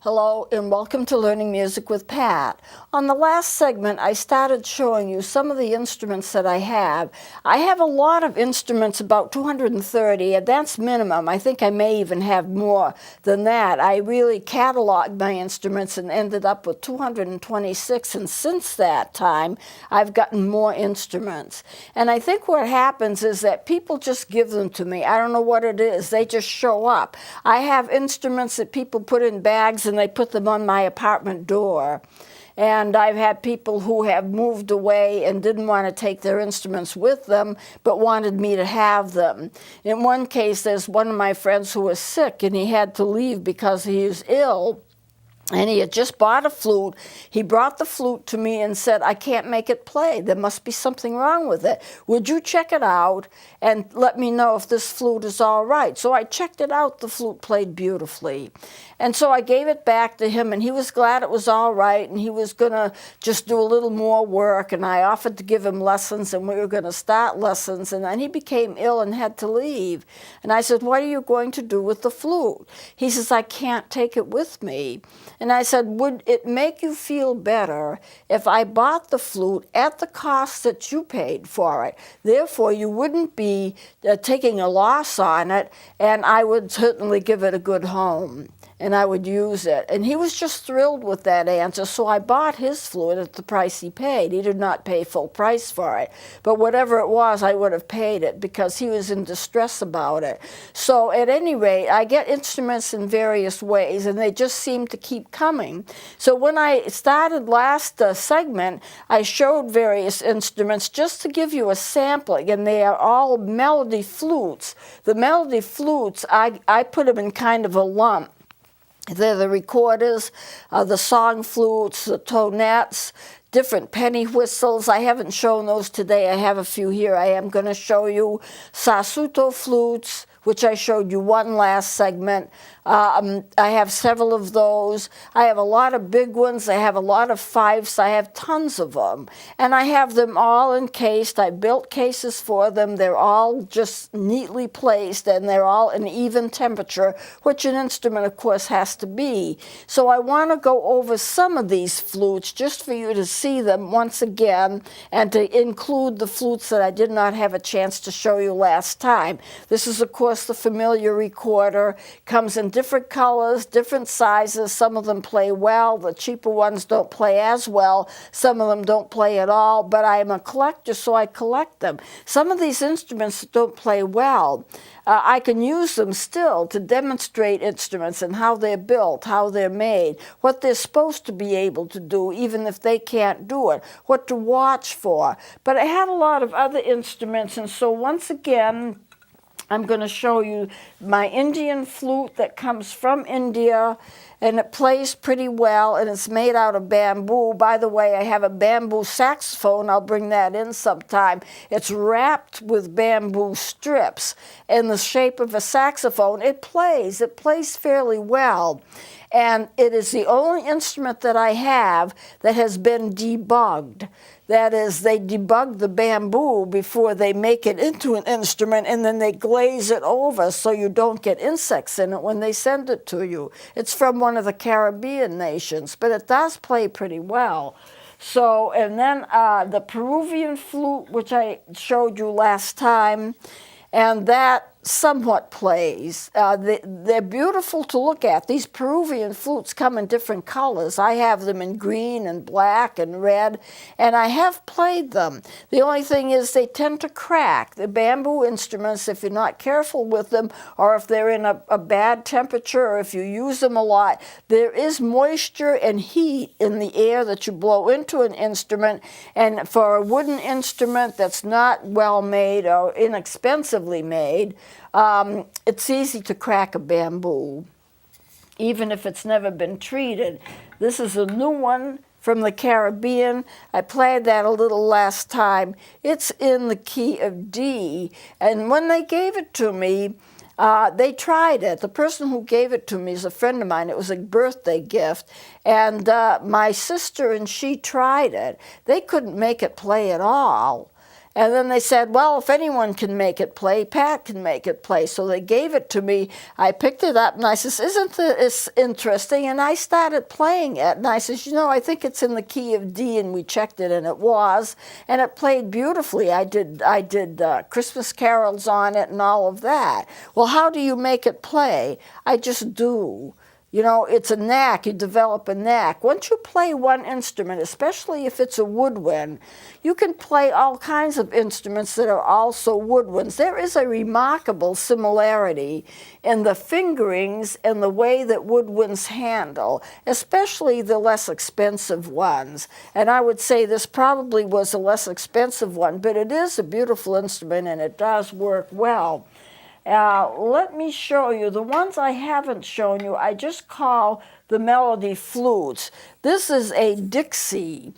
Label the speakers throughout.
Speaker 1: Hello and welcome to Learning Music with Pat. On the last segment, I started showing you some of the instruments that I have. I have a lot of instruments, about 230, and that's minimum. I think I may even have more than that. I really cataloged my instruments and ended up with 226, and since that time, I've gotten more instruments. And I think what happens is that people just give them to me. I don't know what it is. They just show up. I have instruments that people put in bags and they put them on my apartment door. And I've had people who have moved away and didn't want to take their instruments with them, but wanted me to have them. In one case, there's one of my friends who was sick, and he had to leave because he was ill. And he had just bought a flute. He brought the flute to me and said, I can't make it play. There must be something wrong with it. Would you check it out and let me know if this flute is all right? So I checked it out. The flute played beautifully. And so I gave it back to him, and he was glad it was all right, and he was going to just do a little more work. And I offered to give him lessons, and we were going to start lessons. And then he became ill and had to leave. And I said, what are you going to do with the flute? He says, I can't take it with me. And I said, would it make you feel better if I bought the flute at the cost that you paid for it? Therefore, you wouldn't be taking a loss on it, and I would certainly give it a good home, and I would use it. And he was just thrilled with that answer, so I bought his flute at the price he paid. He did not pay full price for it, but whatever it was, I would have paid it because he was in distress about it. So at any rate, I get instruments in various ways, and they just seem to keep coming. So when I started last segment, I showed various instruments just to give you a sampling, and they are all melody flutes. The melody flutes, I put them in kind of a lump. They're the recorders, the song flutes, the tonettes, different penny whistles. I haven't shown those today. I have a few here. I am going to show you sassoon flutes, which I showed you one last segment. I have several of those. I have a lot of big ones. I have a lot of fifes. I have tons of them. And I have them all encased. I built cases for them. They're all just neatly placed, and they're all an even temperature, which an instrument, of course, has to be. So I want to go over some of these flutes just for you to see them once again, and to include the flutes that I did not have a chance to show you last time. This is, of course, the familiar recorder. Comes in different colors, different sizes. Some of them play well. The cheaper ones don't play as well. Some of them don't play at all, but I am a collector, so I collect them. Some of these instruments don't play well. I can use them still to demonstrate instruments and how they're built, how they're made, what they're supposed to be able to do, even if they can't do it, what to watch for. But I had a lot of other instruments, and so once again, I'm going to show you my Indian flute that comes from India, and it plays pretty well, and it's made out of bamboo. By the way, I have a bamboo saxophone. I'll bring that in sometime. It's wrapped with bamboo strips in the shape of a saxophone. It plays fairly well. And it is the only instrument that I have that has been debugged. That is, they debug the bamboo before they make it into an instrument, and then they glaze it over so you don't get insects in it when they send it to you. It's from one of the Caribbean nations, but it does play pretty well. So, and then the Peruvian flute, which I showed you last time, and that somewhat plays. They're beautiful to look at. These Peruvian flutes come in different colors. I have them in green and black and red, and I have played them. The only thing is they tend to crack. The bamboo instruments, if you're not careful with them, or if they're in a bad temperature, or if you use them a lot, there is moisture and heat in the air that you blow into an instrument, and for a wooden instrument that's not well made or inexpensively made, it's easy to crack a bamboo, even if it's never been treated. This is a new one from the Caribbean. I played that a little last time. It's in the key of D, and when they gave it to me, they tried it. The person who gave it to me is a friend of mine. It was a birthday gift, and my sister and she tried it. They couldn't make it play at all. And then they said, well, if anyone can make it play, Pat can make it play. So they gave it to me. I picked it up and I says, isn't this interesting? And I started playing it. And I says, you know, I think it's in the key of D. And we checked it and it was. And it played beautifully. I did Christmas carols on it and all of that. Well, how do you make it play? I just do. You know, it's a knack. You develop a knack. Once you play one instrument, especially if it's a woodwind, you can play all kinds of instruments that are also woodwinds. There is a remarkable similarity in the fingerings and the way that woodwinds handle, especially the less expensive ones. And I would say this probably was a less expensive one, but it is a beautiful instrument and it does work well. Let me show you. The ones I haven't shown you, I just call the melody flutes. This is a Dixie.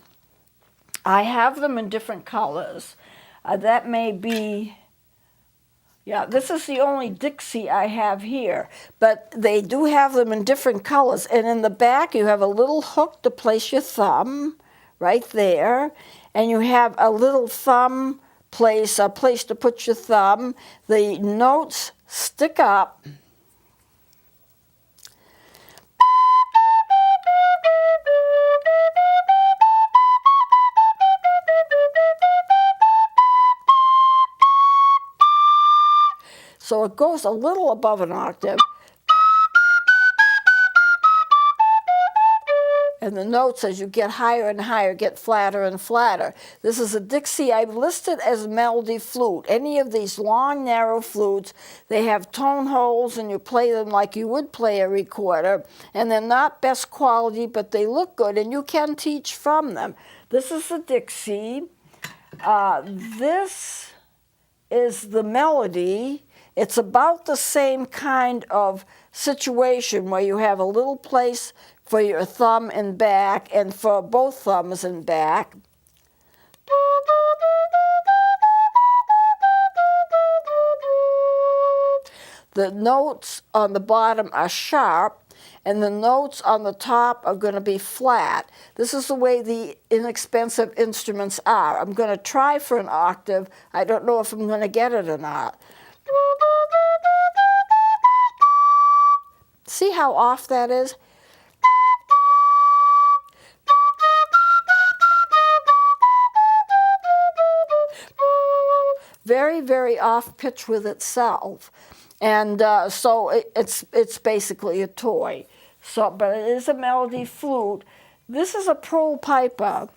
Speaker 1: I have them in different colors. That may be, yeah, this is the only Dixie I have here. But they do have them in different colors. And in the back, you have a little hook to place your thumb right there. And you have a little thumb place, a place to put your thumb. The notes stick up. So it goes a little above an octave. And the notes, as you get higher and higher, get flatter and flatter. This is a Dixie. I've listed as melody flute. Any of these long, narrow flutes, they have tone holes, and you play them like you would play a recorder. And they're not best quality, but they look good, and you can teach from them. This is a Dixie. This is the melody. It's about the same kind of situation where you have a little place for your thumb and back, and for both thumbs and back. The notes on the bottom are sharp, and the notes on the top are going to be flat. This is the way the inexpensive instruments are. I'm going to try for an octave. I don't know if I'm going to get it or not. See how off that is? Very, very off pitch with itself. And so it's basically a toy. So, but it is a melody flute. This is a prole piper.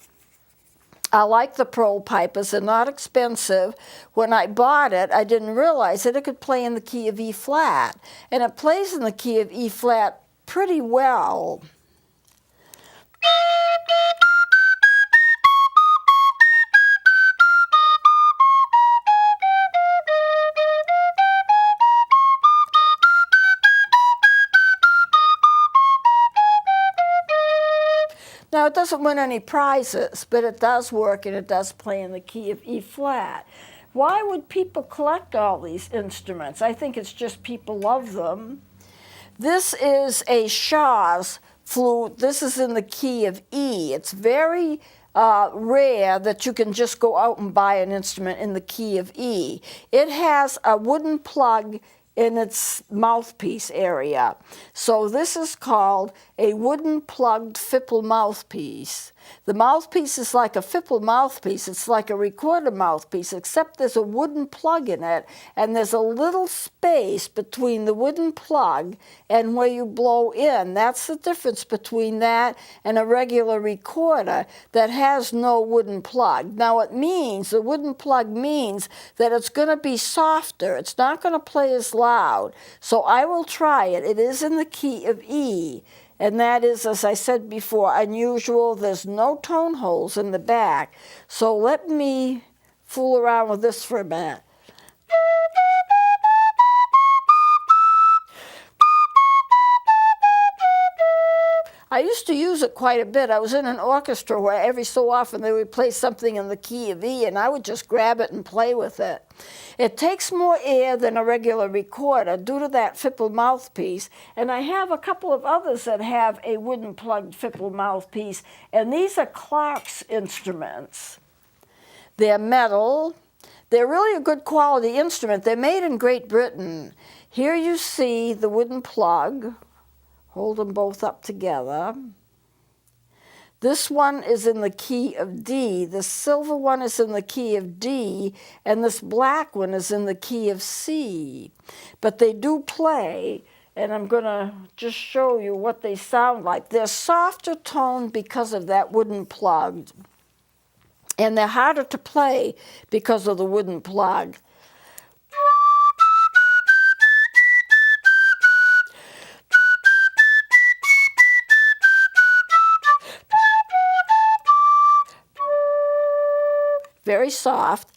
Speaker 1: I like the prole pipers. They're not expensive. When I bought it, I didn't realize that it could play in the key of E flat. And it plays in the key of E flat pretty well. Now, it doesn't win any prizes, but it does work, and it does play in the key of E flat. Why would people collect all these instruments? I think it's just people love them. This is a Shaw's flute. This is in the key of E. It's very rare that you can just go out and buy an instrument in the key of E. It has a wooden plug in its mouthpiece area. So this is called a wooden plugged Fipple mouthpiece. The mouthpiece is like a Fipple mouthpiece. It's like a recorder mouthpiece, except there's a wooden plug in it, and there's a little space between the wooden plug and where you blow in. That's the difference between that and a regular recorder that has no wooden plug. Now it means, the wooden plug means that it's going to be softer. It's not going to play as loud. So I will try it. It is in the key of E. And that is, as I said before, unusual. There's no tone holes in the back. So let me fool around with this for a minute. I used to use it quite a bit. I was in an orchestra where every so often they would play something in the key of E, and I would just grab it and play with it. It takes more air than a regular recorder due to that Fipple mouthpiece, and I have a couple of others that have a wooden plugged Fipple mouthpiece, and these are Clark's instruments. They're metal, They're really a good quality instrument. They're made in Great Britain. Here you see the wooden plug. Hold them both up together. This one is in the key of D. The silver one is in the key of D, and this black one is in the key of C. But they do play, and I'm going to just show you what they sound like. They're softer toned because of that wooden plug, and they're harder to play because of the wooden plug. Very soft.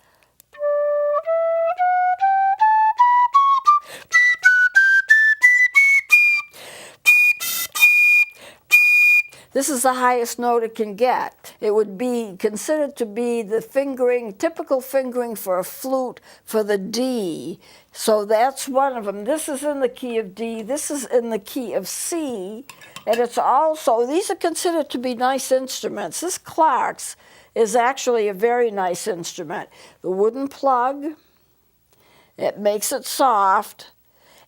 Speaker 1: This is the highest note it can get. It would be considered to be the fingering, typical fingering for a flute for the D. So that's one of them. This is in the key of D. This is in the key of C. And it's also, these are considered to be nice instruments. This Clark's is actually a very nice instrument. The wooden plug, it makes it soft.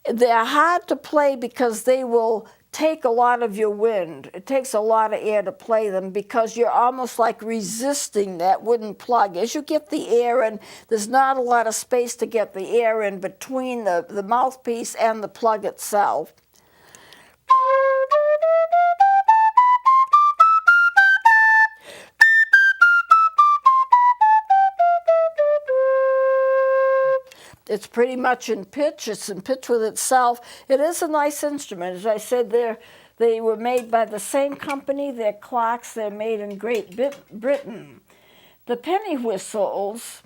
Speaker 1: They're hard to play because they will take a lot of your wind. It takes a lot of air to play them because you're almost like resisting that wooden plug. As you get the air in, there's not a lot of space to get the air in between the mouthpiece and the plug itself. It's pretty much in pitch. It's in pitch with itself. It is a nice instrument. As I said, they were made by the same company. They're Clark's. They're made in Great Britain. The penny whistles,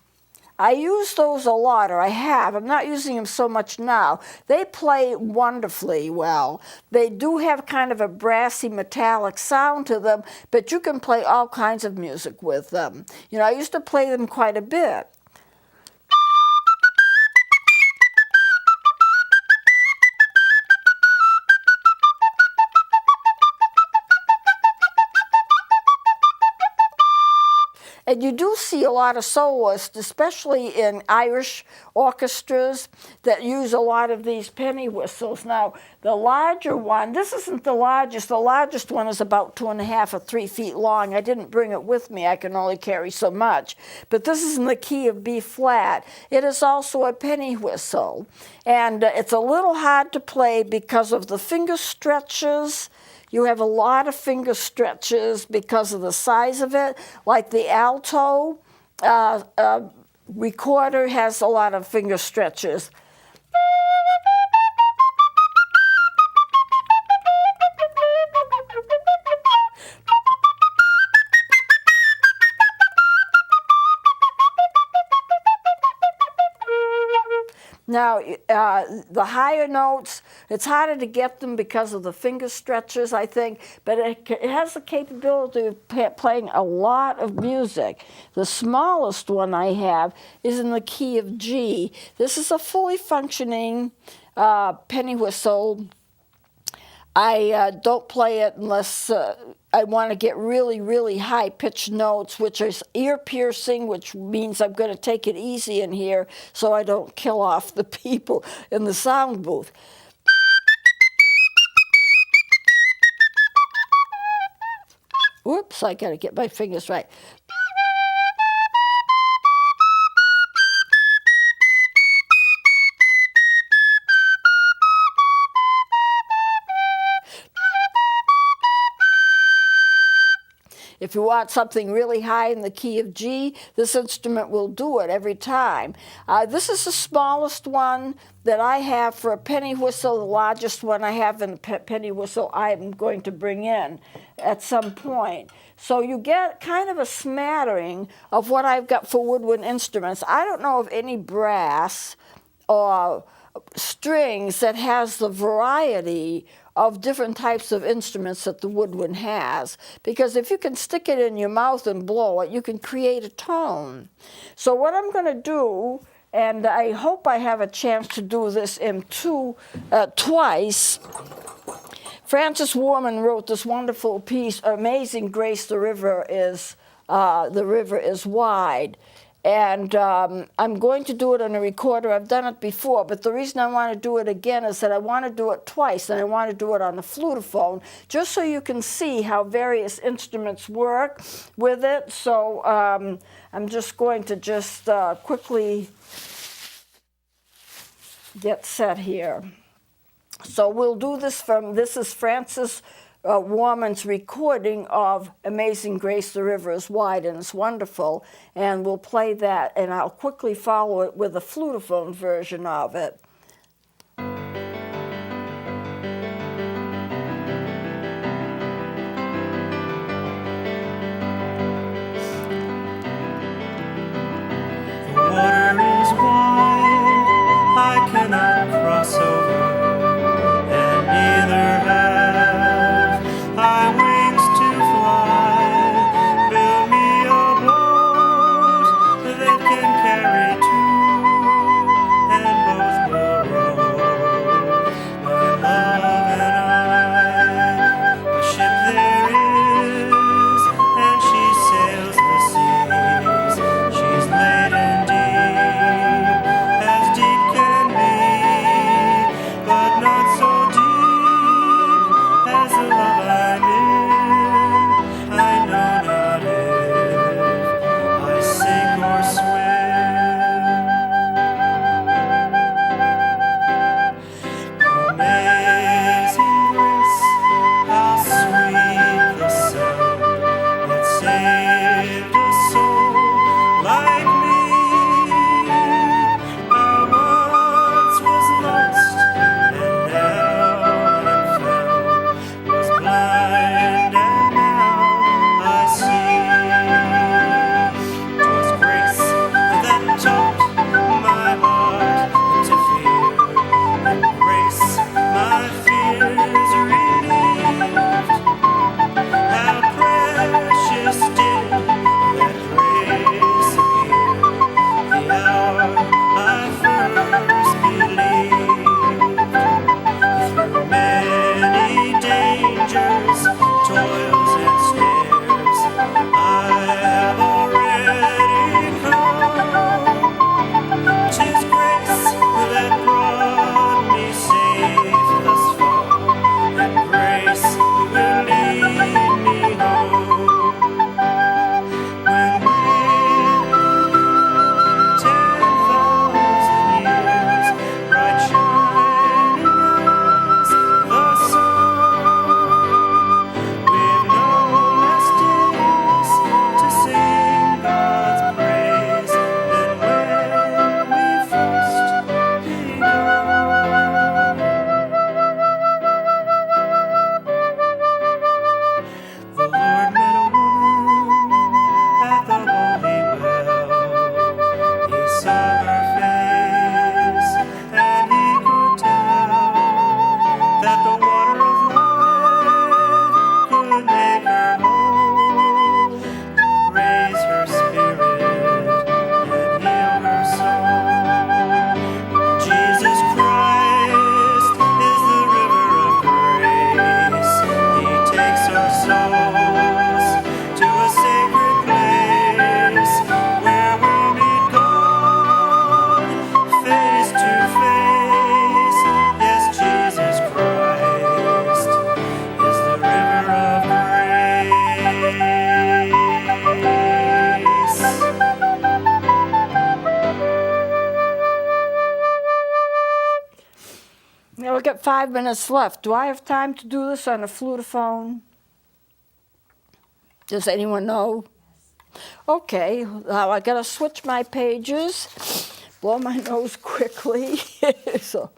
Speaker 1: I use those a lot, or I have. I'm not using them so much now. They play wonderfully well. They do have kind of a brassy, metallic sound to them, but you can play all kinds of music with them. You know, I used to play them quite a bit. And you do see a lot of soloists, especially in Irish orchestras, that use a lot of these penny whistles. Now, the larger one, this isn't the largest. The largest one is about 2.5 or 3 feet long. I didn't bring it with me. I can only carry so much. But this is in the key of B flat. It is also a penny whistle. And it's a little hard to play because of the finger stretches. You have a lot of finger stretches because of the size of it. Like the alto recorder has a lot of finger stretches. Now, the higher notes, it's harder to get them because of the finger stretches, I think, but it has the capability of playing a lot of music. The smallest one I have is in the key of G. This is a fully functioning penny whistle. I don't play it unless I want to get really, really high-pitched notes, which is ear-piercing, which means I'm going to take it easy in here so I don't kill off the people in the sound booth. Whoops, I got to get my fingers right. If you want something really high in the key of G, this instrument will do it every time. This is the smallest one that I have for a penny whistle. The largest one I have in a penny whistle I'm going to bring in at some point. So you get kind of a smattering of what I've got for woodwind instruments. I don't know of any brass or strings that has the variety of different types of instruments that the woodwind has. Because if you can stick it in your mouth and blow it, you can create a tone. So what I'm going to do, and I hope I have a chance to do this in twice, Francis Warman wrote this wonderful piece, Amazing Grace, the river is wide. And I'm going to do it on a recorder. I've done it before, but the reason I want to do it again is that I want to do it twice, and I want to do it on the flutophone, just so you can see how various instruments work with it. So I'm just going to quickly get set here. So we'll do this this is Francis Warman's recording of Amazing Grace, the River is Wide and It's Wonderful, and we'll play that, and I'll quickly follow it with a flutophone version of it.
Speaker 2: The water is wide, I cannot cross over, and neither have I wings to fly. Build me a boat that can carry two, and both will row. My love and I, a ship there is, and she sails the seas. She's laden deep, as deep can be, but not so deep as the love I'm in. I know not if I sink or swim. Amazing grace, how sweet the sound that saved a soul like me. I once was lost, and now I'm found, was blind, and now I see. 'Twas grace that taught my heart to fear, and grace my fears relieved. How precious did that grace appear, the hour I first believed. Through many dangers, toils, and snares, I have already come. 'Tis grace that brought me safe thus far, and grace will lead me home. When weary 10,000 years, bright shining as the sun, we've no less days to sing God's praise than when we first begun. The Lord met a woman at the holy well. He saw her face, and he could tell that the water of life could make her whole, raise her spirit, and heal her soul. Jesus Christ is the river of grace. He takes our souls to a sacred place, where we'll meet God face to face. Yes, Jesus Christ is the river of grace.
Speaker 1: Now we've got 5 minutes left. Do I have time to do this on a flutophone? Does anyone know? Okay, now I gotta switch my pages, blow my nose quickly. So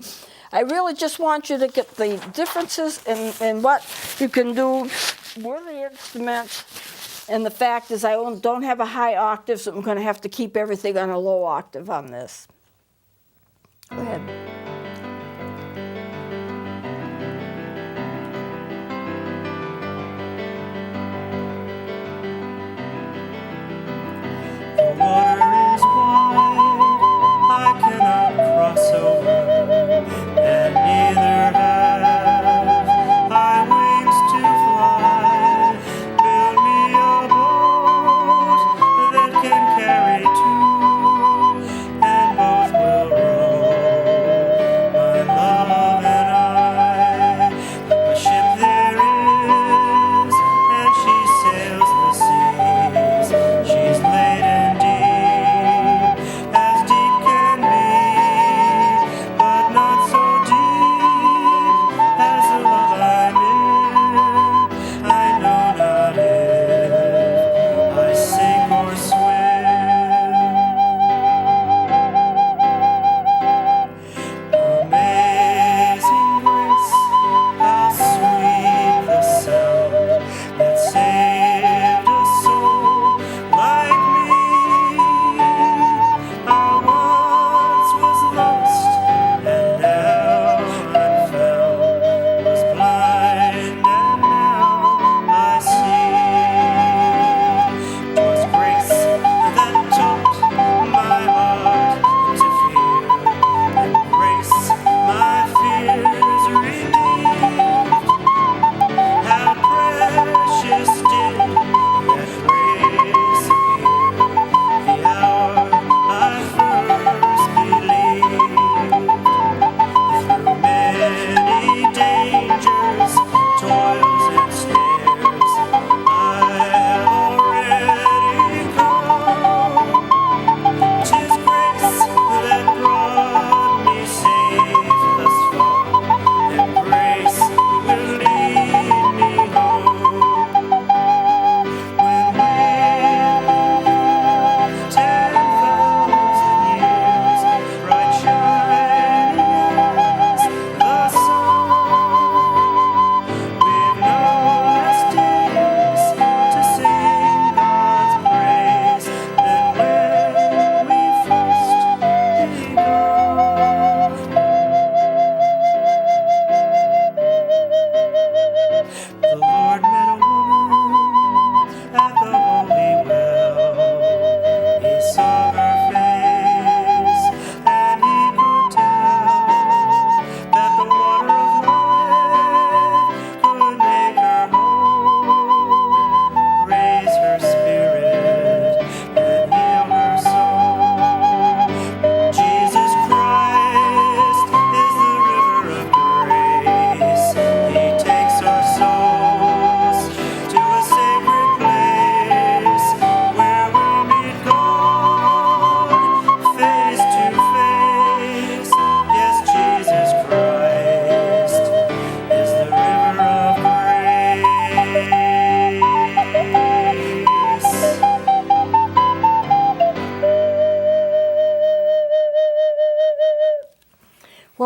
Speaker 1: I really just want you to get the differences in what you can do with the instruments. And the fact is I don't have a high octave, so I'm gonna have to keep everything on a low octave on this. Go ahead.
Speaker 2: The water is wide, I cannot cross over, and neither have I wings to fly. Build me a boat that can carry two,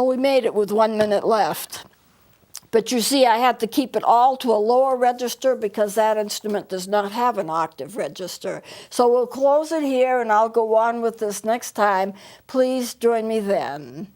Speaker 1: Well, we made it with 1 minute left. But you see, I had to keep it all to a lower register because that instrument does not have an octave register. So we'll close it here, and I'll go on with this next time. Please join me then.